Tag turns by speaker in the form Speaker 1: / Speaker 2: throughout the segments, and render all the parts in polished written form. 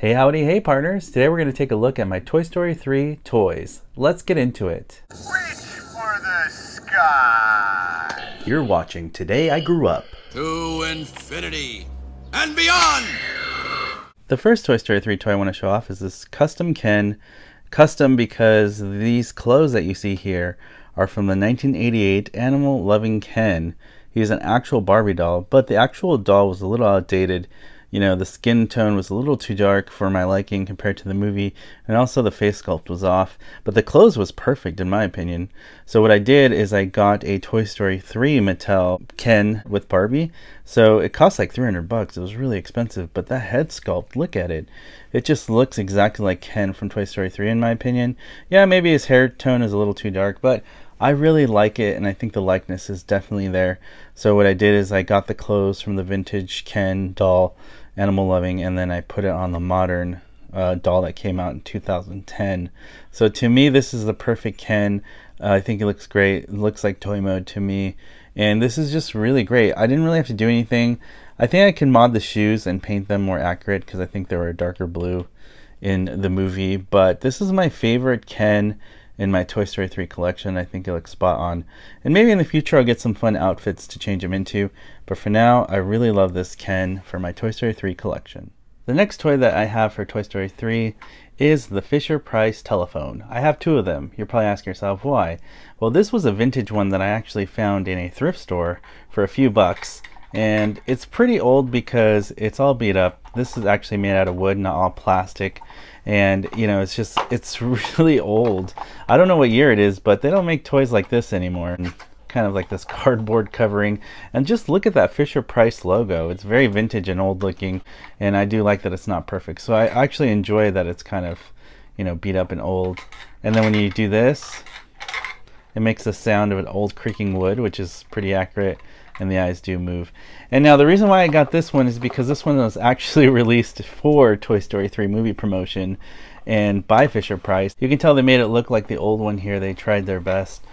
Speaker 1: Hey howdy, hey partners! Today we're going to take a look at my Toy Story 3 toys. Let's get into it.
Speaker 2: Reach for the sky!
Speaker 1: You're watching Today I Grew Up.
Speaker 3: To infinity and beyond!
Speaker 1: The first Toy Story 3 toy I want to show off is this Custom Ken. Custom because these clothes that you see here are from the 1988 Animal Loving Ken. He's an actual Barbie doll, but the actual doll was a little outdated. You know, the skin tone was a little too dark for my liking compared to the movie, and also the face sculpt was off, but the clothes was perfect in my opinion. So what I did is I got a Toy Story 3 Mattel Ken with Barbie. So it cost like $300. It was really expensive, but that head sculpt, look at it. It just looks exactly like Ken from Toy Story 3 in my opinion. Yeah, maybe his hair tone is a little too dark, but I really like it, and I think the likeness is definitely there. So what I did is I got the clothes from the vintage Ken doll, Animal Loving, and then I put it on the modern doll that came out in 2010. So to me, this is the perfect Ken. I think it looks great. It looks like toy mode to me, and this is just really great. I didn't really have to do anything. I think I can mod the shoes and paint them more accurate because I think they were a darker blue in the movie, but this is my favorite Ken in my Toy Story 3 collection. I think it looks spot on, and maybe in the future I'll get some fun outfits to change him into, but for now I really love this Ken for my Toy Story 3 collection. The next toy that I have for Toy Story 3 is the Fisher-Price telephone. I have two of them. You're probably asking yourself why. Well, this was a vintage one that I actually found in a thrift store for a few bucks, and it's pretty old because it's all beat up. This is actually made out of wood, not all plastic, and you know, it's really old. I don't know what year it is, but they don't make toys like this anymore. And kind of like this cardboard covering, and just look at that Fisher-Price logo. It's very vintage and old looking, and I do like that it's not perfect. So I actually enjoy that it's kind of, you know, beat up and old. And then when you do this, it makes the sound of an old creaking wood, which is pretty accurate, and the eyes do move. And now the reason why I got this one is because this one was actually released for Toy Story 3 movie promotion and by Fisher-Price. You can tell they made it look like the old one here. They tried their best,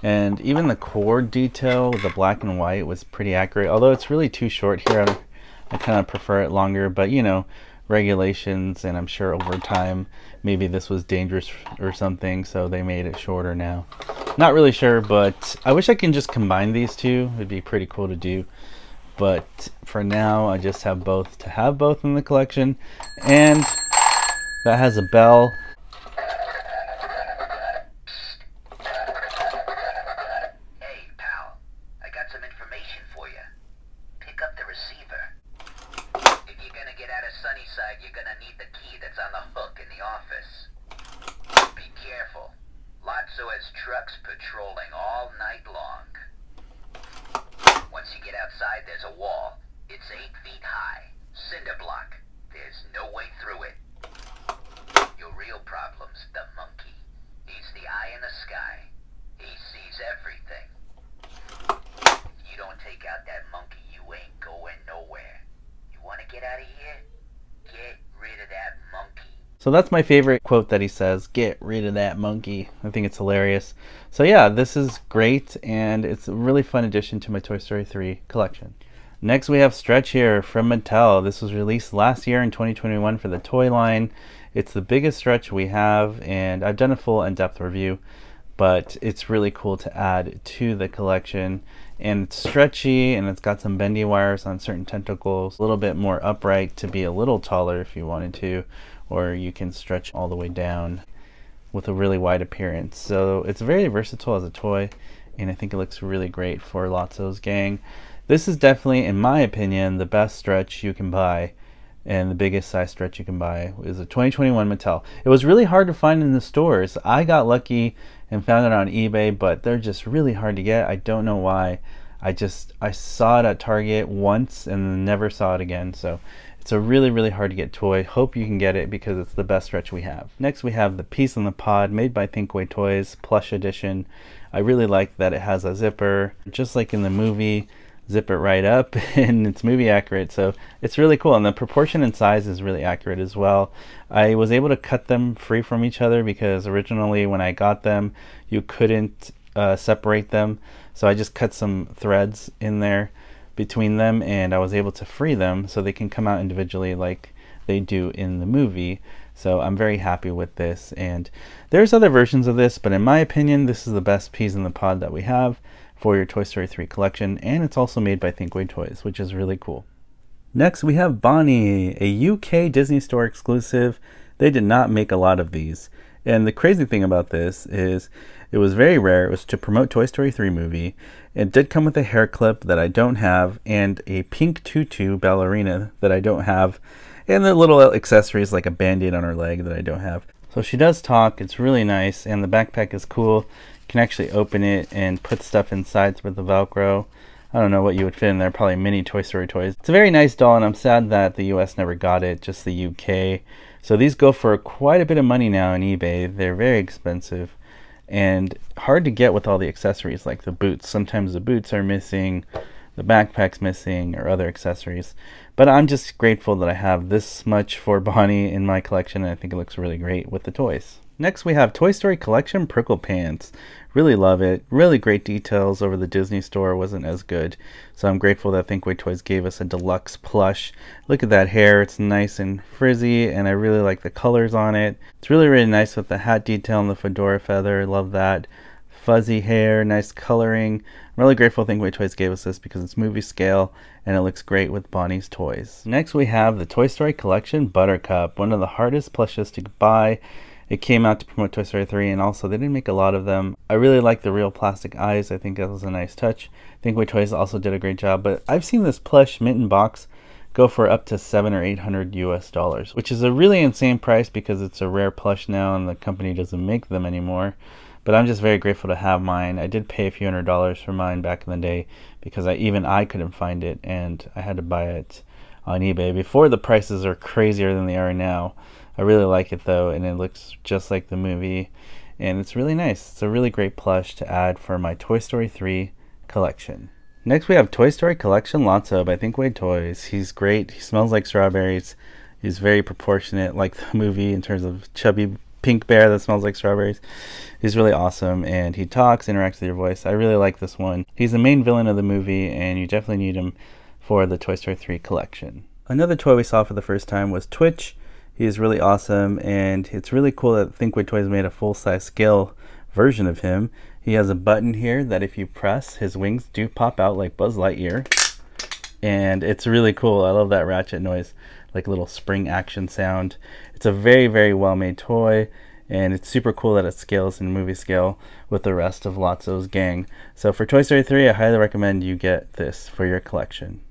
Speaker 1: and even the cord detail with the black and white was pretty accurate, although it's really too short here. I kind of prefer it longer, but you know, regulations, and I'm sure over time maybe this was dangerous or something, so they made it shorter now. Not really sure, but I wish I can just combine these two. It'd be pretty cool to do, but for now I just have both to have both in the collection. And that has a bell.
Speaker 4: Hey pal, I got some information for you. Pick up the receiver. If you're gonna get out of Sunnyside, you're gonna need the key that's on the hook in the office. Be careful. Lotso has trucks patrolling all night long. Once you get outside, there's a wall. It's 8 feet high. Cinder block. There's no way through it. Your real problem's the monkey. He's the eye in the sky. He sees everything. If you don't take out that monkey, you ain't going nowhere. You want to get out of here? Get rid of that monkey.
Speaker 1: So that's my favorite quote that he says, "Get rid of that monkey." I think it's hilarious. So yeah, this is great, and it's a really fun addition to my Toy Story 3 collection. Next we have Stretch here from Mattel. This was released last year in 2021 for the toy line. It's the biggest Stretch we have, and I've done a full in-depth review, but it's really cool to add to the collection. And it's stretchy, and it's got some bendy wires on certain tentacles, a little bit more upright to be a little taller if you wanted to, or you can stretch all the way down with a really wide appearance. So it's very versatile as a toy, and I think it looks really great for Lotso's gang. This is definitely, in my opinion, the best Stretch you can buy, and the biggest size Stretch you can buy is a 2021 Mattel. It was really hard to find in the stores. I got lucky and found it on eBay, but they're just really hard to get. I don't know why. I saw it at Target once and never saw it again. So it's a really hard to get toy. Hope you can get it because it's the best Stretch we have. Next we have the Piece in the Pod, made by Thinkway Toys, plush edition. I really like that it has a zipper, just like in the movie. Zip it right up, and it's movie accurate, so it's really cool, and the proportion and size is really accurate as well. I was able to cut them free from each other because originally when I got them you couldn't separate them, so I just cut some threads in there between them, and I was able to free them so they can come out individually like they do in the movie. So I'm very happy with this, and there's other versions of this, but in my opinion this is the best piece in the pod that we have for your Toy Story 3 collection, and it's also made by Thinkway Toys, which is really cool. Next we have Bonnie, a UK Disney Store exclusive. They did not make a lot of these, and the crazy thing about this is it was very rare. It was to promote Toy Story 3 movie. It did come with a hair clip that I don't have, and a pink tutu ballerina that I don't have, and the little accessories like a band-aid on her leg that I don't have. So she does talk. It's really nice, and the backpack is cool. You can actually open it and put stuff inside with the Velcro. I don't know what you would fit in there, probably mini Toy Story toys. It's a very nice doll, and I'm sad that the US never got it, just the UK. So these go for quite a bit of money now on eBay. They're very expensive and hard to get with all the accessories like the boots. Sometimes the boots are missing, the backpack's missing, or other accessories. But I'm just grateful that I have this much for Bonnie in my collection, and I think it looks really great with the toys. Next we have Toy Story Collection Prickle Pants. Really love it. Really great details. Over the Disney Store wasn't as good, so I'm grateful that Thinkway Toys gave us a deluxe plush. Look at that hair. It's nice and frizzy, and I really like the colors on it. It's really, really nice with the hat detail and the fedora feather. Love that. Fuzzy hair, nice coloring. I'm really grateful Thinkway Toys gave us this because it's movie scale and it looks great with Bonnie's toys. Next we have the Toy Story Collection Buttercup, one of the hardest plushes to buy. It came out to promote Toy Story 3, and also they didn't make a lot of them. I really like the real plastic eyes. I think that was a nice touch. Thinkway Toys also did a great job, but I've seen this plush mint in box go for up to $700 or $800 US, which is a really insane price because it's a rare plush now and the company doesn't make them anymore. But I'm just very grateful to have mine. I did pay a few $100s for mine back in the day because I couldn't find it, and I had to buy it on eBay before the prices are crazier than they are now. I really like it though, and it looks just like the movie, and it's really nice. It's a really great plush to add for my Toy Story 3 collection. Next we have Toy Story Collection Lotso by Thinkway Toys. He's great. He smells like strawberries. He's very proportionate like the movie in terms of chubby pink bear that smells like strawberries. He's really awesome, and he talks, interacts with your voice. I really like this one. He's the main villain of the movie, and you definitely need him for the Toy Story 3 collection. Another toy we saw for the first time was Twitch. He is really awesome, and it's really cool that Thinkway Toys made a full-size scale version of him. He has a button here that if you press, his wings do pop out like Buzz Lightyear, and it's really cool. I love that ratchet noise, like a little spring action sound. It's a very, very well-made toy, and it's super cool that it scales in movie scale with the rest of Lotso's gang. So for Toy Story 3, I highly recommend you get this for your collection.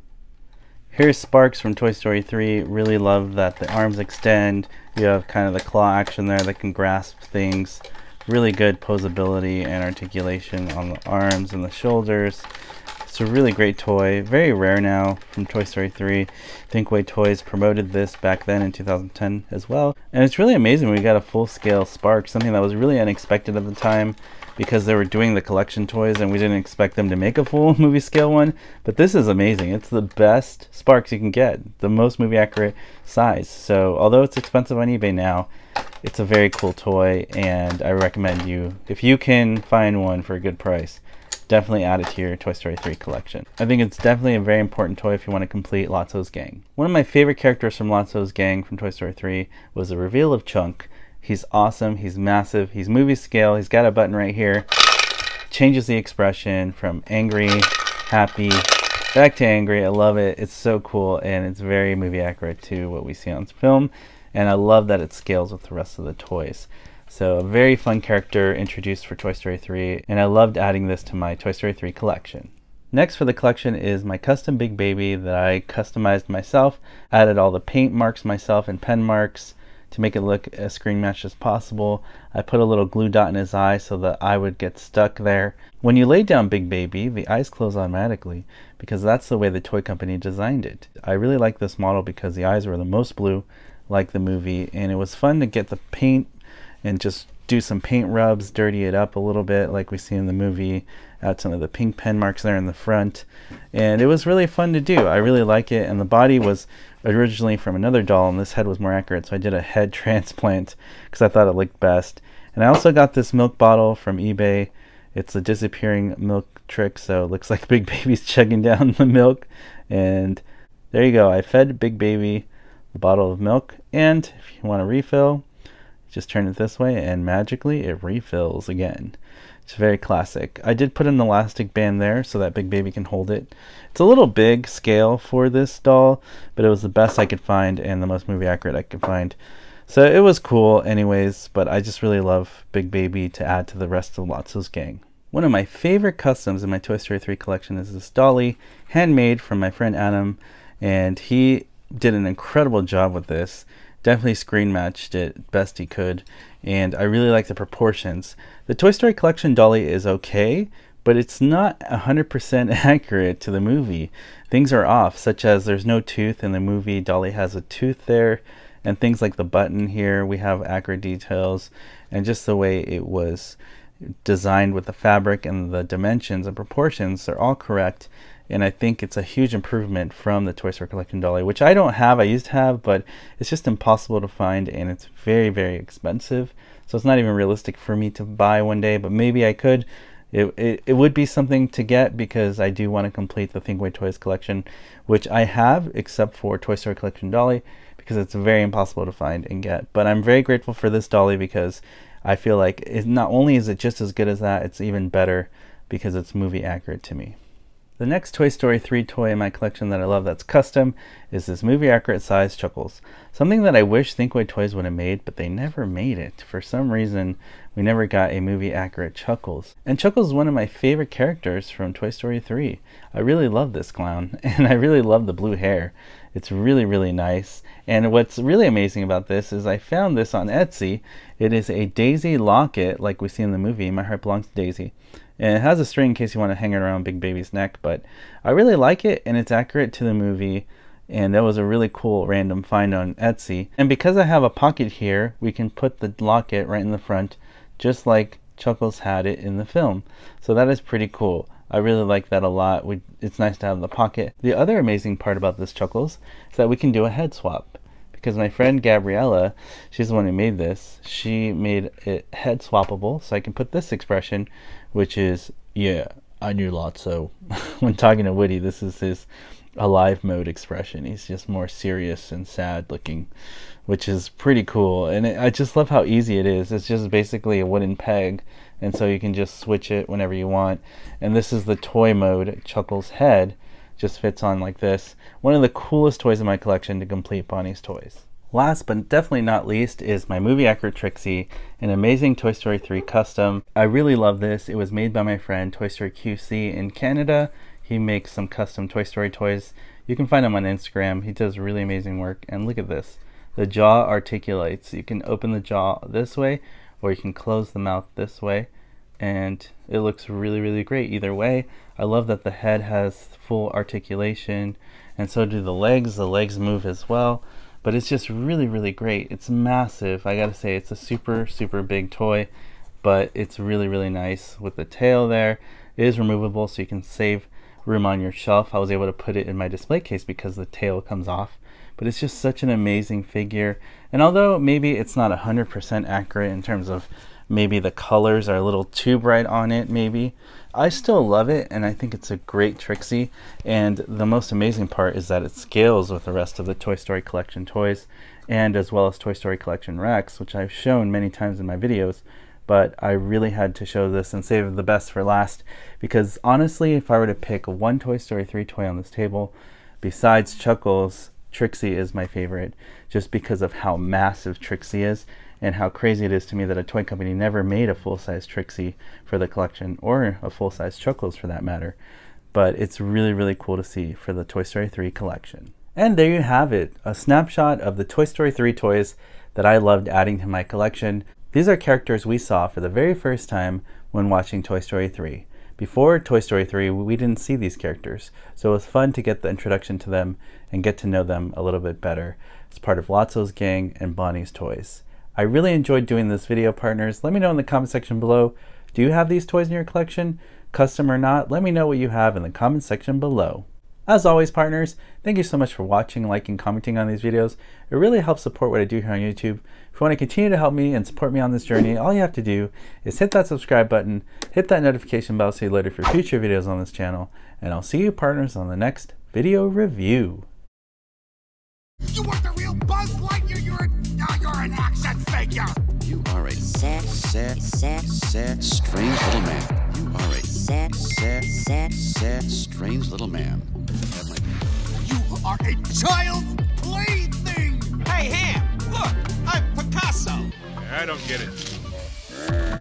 Speaker 1: Here's Sparks from Toy Story 3. Really love that the arms extend. You have kind of the claw action there that can grasp things. Really good posability and articulation on the arms and the shoulders. It's a really great toy. Very rare now from Toy Story 3. Thinkway Toys promoted this back then in 2010 as well. And it's really amazing we got a full-scale Spark, something that was really unexpected at the time because they were doing the collection toys and we didn't expect them to make a full movie scale one. But this is amazing. It's the best Sparks you can get, the most movie accurate size. So although it's expensive on eBay now, it's a very cool toy, and I recommend you, if you can find one for a good price, definitely add it to your Toy Story 3 collection. I think it's definitely a very important toy if you want to complete Lotso's gang. One of my favorite characters from Lotso's gang from Toy Story 3 was the reveal of Chunk. He's awesome, he's massive, he's movie scale, he's got a button right here. Changes the expression from angry, happy, back to angry. I love it. It's so cool, and it's very movie accurate to what we see on film, and I love that it scales with the rest of the toys. So a very fun character introduced for Toy Story 3, and I loved adding this to my Toy Story 3 collection. Next for the collection is my custom Big Baby that I customized myself. Added all the paint marks myself and pen marks to make it look as screen matched as possible. I put a little glue dot in his eye so the eye would get stuck there. When you lay down Big Baby, the eyes close automatically because that's the way the toy company designed it. I really like this model because the eyes were the most blue, like the movie, and it was fun to get the paint and just do some paint rubs, dirty it up a little bit like we see in the movie, add some of the pink pen marks there in the front, and it was really fun to do. I really like it, and the body was originally from another doll, and this head was more accurate, so I did a head transplant because I thought it looked best. And I also got this milk bottle from eBay. It's a disappearing milk trick, so it looks like Big Baby's chugging down the milk, and there you go. I fed Big Baby a bottle of milk, and if you want a refill, just turn it this way and magically it refills again. It's very classic. I did put an elastic band there so that Big Baby can hold it. It's a little big scale for this doll, but it was the best I could find and the most movie accurate I could find. So it was cool anyways, but I just really love Big Baby to add to the rest of Lotso's gang. One of my favorite customs in my Toy Story 3 collection is this Dolly, handmade from my friend Adam, and he did an incredible job with this. Definitely screen matched it best he could, and I really like the proportions. The Toy Story collection Dolly is okay, but it's not 100% accurate to the movie. Things are off, such as there's no tooth in the movie. Dolly has a tooth there, and things like the button here, we have accurate details, and just the way it was designed with the fabric and the dimensions and proportions are all correct. And I think it's a huge improvement from the Toy Story collection Dolly, which I don't have. I used to have, but it's just impossible to find, and it's very, very expensive. So it's not even realistic for me to buy one day, but maybe I could. It would be something to get because I do want to complete the Thinkway Toys collection, which I have, except for Toy Story collection Dolly, because it's very impossible to find and get. But I'm very grateful for this Dolly because I feel like not only is it just as good as that, it's even better because it's movie accurate to me. The next Toy Story 3 toy in my collection that I love that's custom is this movie accurate size Chuckles. Something that I wish Thinkway Toys would have made, but they never made it. For some reason, we never got a movie accurate Chuckles. And Chuckles is one of my favorite characters from Toy Story 3. I really love this clown, and I really love the blue hair. It's really, really nice. And what's really amazing about this is I found this on Etsy. It is a Daisy locket like we see in the movie, My Heart Belongs to Daisy. And it has a string in case you want to hang it around Big Baby's neck, but I really like it and it's accurate to the movie, and that was a really cool random find on Etsy. And because I have a pocket here, we can put the locket right in the front just like Chuckles had it in the film. So that is pretty cool. I really like that a lot. It's nice to have the pocket. The other amazing part about this Chuckles is that we can do a head swap. Because my friend Gabriella, she's the one who made this, she made it head swappable, so I can put this expression, which is, yeah, I knew Lotso. When talking to Woody, this is his alive mode expression. He's just more serious and sad looking, which is pretty cool. And I just love how easy it is. It's just basically a wooden peg, and so you can just switch it whenever you want. And this is the toy mode. Chuckles' head just fits on like this. One of the coolest toys in my collection to complete Bonnie's toys. Last but definitely not least is my movie accurate Trixie, an amazing Toy Story 3 custom. I really love this. It was made by my friend Toy Story QC in Canada. He makes some custom Toy Story toys. You can find him on Instagram. He does really amazing work. And look at this. The jaw articulates. You can open the jaw this way, or you can close the mouth this way, and it looks really, really great either way. I love that the head has full articulation, and so do the legs. The legs move as well, but it's just really, really great. It's massive. I gotta say, it's a super, super big toy, but it's really, really nice with the tail there. It is removable, so you can save room on your shelf. I was able to put it in my display case because the tail comes off, but it's just such an amazing figure. And although maybe it's not 100% accurate in terms of maybe the colors are a little too bright on it, maybe, I still love it, and I think it's a great Trixie. And the most amazing part is that it scales with the rest of the Toy Story collection toys, and as well as Toy Story collection Rex, which I've shown many times in my videos. But I really had to show this and save the best for last, because honestly, if I were to pick one Toy Story 3 toy on this table, besides Chuckles, Trixie is my favorite, just because of how massive Trixie is and how crazy it is to me that a toy company never made a full-size Trixie for the collection, or a full-size Chuckles for that matter. But it's really, really cool to see for the Toy Story 3 collection. And there you have it, a snapshot of the Toy Story 3 toys that I loved adding to my collection. These are characters we saw for the very first time when watching Toy Story 3. Before Toy Story 3, we didn't see these characters, so it was fun to get the introduction to them and get to know them a little bit better as part of Lotso's gang and Bonnie's toys. I really enjoyed doing this video, partners. Let me know in the comment section below, do you have these toys in your collection? Custom or not, let me know what you have in the comment section below. As always, partners, thank you so much for watching, liking, commenting on these videos. It really helps support what I do here on YouTube. If you want to continue to help me and support me on this journey, all you have to do is hit that subscribe button, hit that notification bell so you're alerted for future videos on this channel, and I'll see you, partners, on the next video review.
Speaker 3: You want the real
Speaker 2: you Buzz Lightyear? You're an action figure.
Speaker 5: You are a sad, strange little man. You are a sad, strange little man.
Speaker 2: You are a child's plaything.
Speaker 3: Hey, Ham, look, I'm Picasso.
Speaker 6: I don't get it.